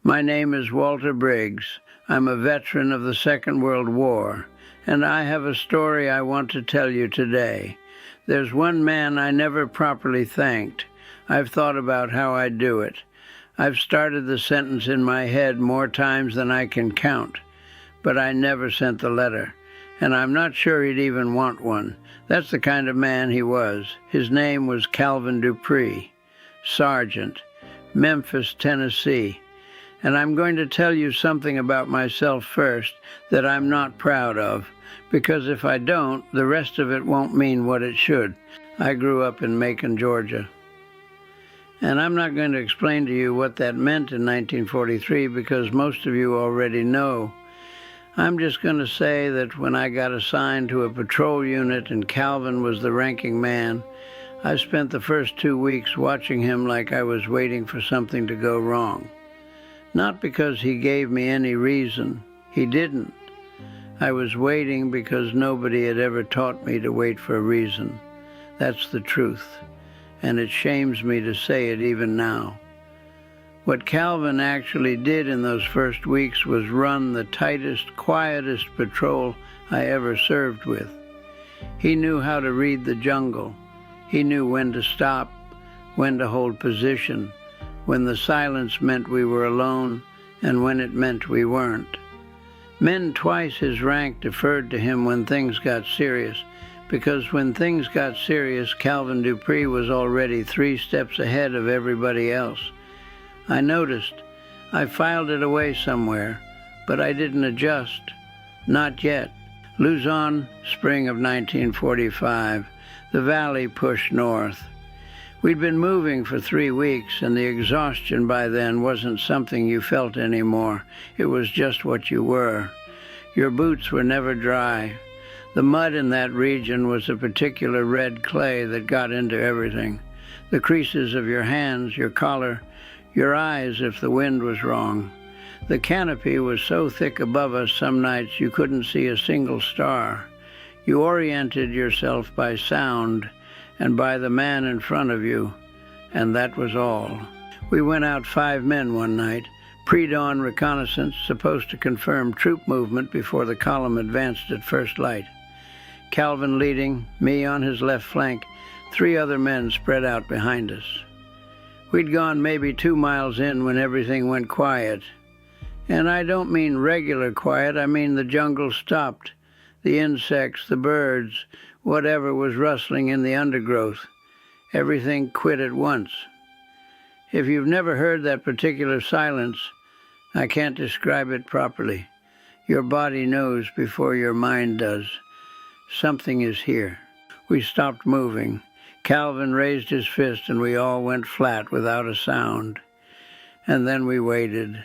My name is Walter Briggs. I'm a veteran of the Second World War, and I have a story I want to tell you today. There's one man I never properly thanked. I've thought about how I'd do it. I've started the sentence in my head more times than I can count, but I never sent the letter, and I'm not sure he'd even want one. That's the kind of man he was. His name was Calvin Dupree, Sergeant, Memphis, Tennessee. And I'm going to tell you something about myself first that I'm not proud of, because if I don't, the rest of it won't mean what it should. I grew up in Macon, Georgia. And I'm not going to explain to you what that meant in 1943 because most of you already know. I'm just going to say that when I got assigned to a patrol unit and Calvin was the ranking man, I spent the first 2 weeks watching him like I was waiting for something to go wrong. Not because he gave me any reason. He didn't. I was waiting because nobody had ever taught me to wait for a reason. That's the truth, and it shames me to say it even now. What Calvin actually did in those first weeks was run the tightest, quietest patrol I ever served with. He knew how to read the jungle. He knew when to stop, when to hold position, when the silence meant we were alone, and when it meant we weren't. Men twice his rank deferred to him when things got serious, because when things got serious, Calvin Dupree was already 3 steps ahead of everybody else. I noticed. I filed it away somewhere, but I didn't adjust. Not yet. Luzon, spring of 1945. The valley pushed north. We'd been moving for 3 weeks, and the exhaustion by then wasn't something you felt anymore. It was just what you were. Your boots were never dry. The mud in that region was a particular red clay that got into everything. The creases of your hands, your collar, your eyes if the wind was wrong. The canopy was so thick above us some nights you couldn't see a single star. You oriented yourself by sound and by the man in front of you, and that was all. We went out 5 men one night, pre-dawn reconnaissance supposed to confirm troop movement before the column advanced at first light. Calvin leading, me on his left flank, 3 other men spread out behind us. We'd gone maybe 2 miles in when everything went quiet. And I don't mean regular quiet, I mean the jungle stopped. The insects, the birds, whatever was rustling in the undergrowth. Everything quit at once. If you've never heard that particular silence, I can't describe it properly. Your body knows before your mind does. Something is here. We stopped moving. Calvin raised his fist and we all went flat without a sound. And then we waited,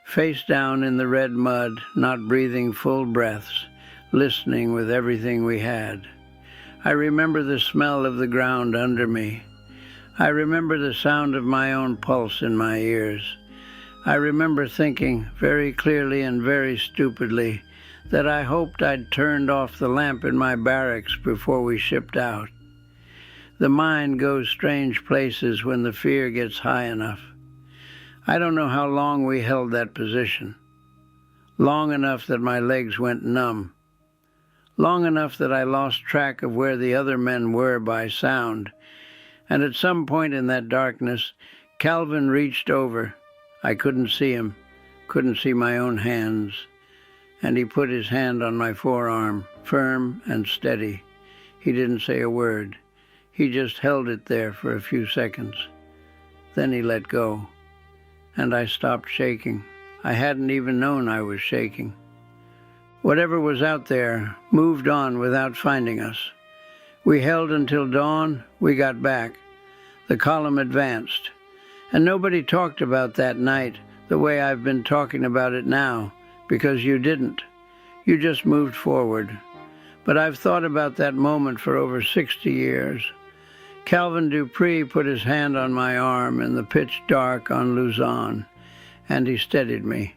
face down in the red mud, not breathing full breaths, listening with everything we had. I remember the smell of the ground under me. I remember the sound of my own pulse in my ears. I remember thinking very clearly and very stupidly that I hoped I'd turned off the lamp in my barracks before we shipped out. The mind goes strange places when the fear gets high enough. I don't know how long we held that position. Long enough that my legs went numb. Long enough that I lost track of where the other men were by sound. And at some point in that darkness, Calvin reached over. I couldn't see him, couldn't see my own hands. And he put his hand on my forearm, firm and steady. He didn't say a word. He just held it there for a few seconds. Then he let go. And I stopped shaking. I hadn't even known I was shaking. Whatever was out there moved on without finding us. We held until dawn. We got back. The column advanced. And nobody talked about that night the way I've been talking about it now, because you didn't. You just moved forward. But I've thought about that moment for over 60 years. Calvin Dupree put his hand on my arm in the pitch dark on Luzon, and he steadied me.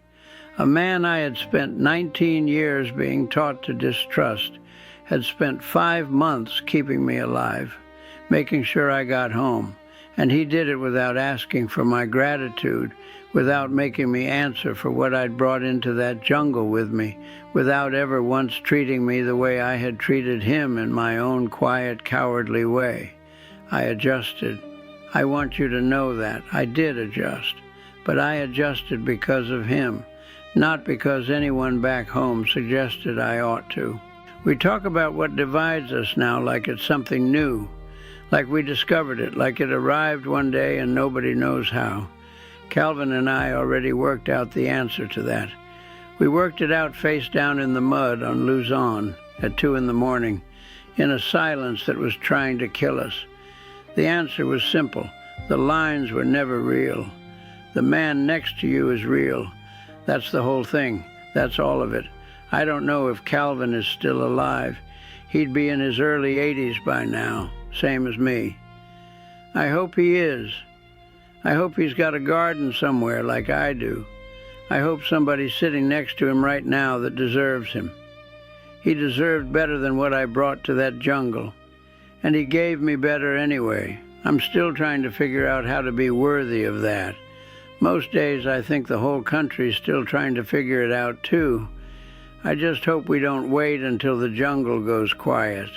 A man I had spent 19 years being taught to distrust had spent 5 months keeping me alive, making sure I got home, And he did it without asking for my gratitude, without making me answer for what I'd brought into that jungle with me, without ever once treating me the way I had treated him in my own quiet, cowardly way. I adjusted. I want you to know that. I did adjust. But I adjusted because of him, not because anyone back home suggested I ought to. We talk about what divides us now like it's something new, like we discovered it, like it arrived one day and nobody knows how. Calvin and I already worked out the answer to that. We worked it out face down in the mud on Luzon at 2 a.m, in a silence that was trying to kill us. The answer was simple. The lines were never real. The man next to you is real. That's the whole thing. That's all of it. I don't know if Calvin is still alive. He'd be in his early 80s by now, same as me. I hope he is. I hope he's got a garden somewhere like I do. I hope somebody's sitting next to him right now that deserves him. He deserved better than what I brought to that jungle. And he gave me better anyway. I'm still trying to figure out how to be worthy of that. Most days I think the whole country's still trying to figure it out too. I just hope we don't wait until the jungle goes quiet.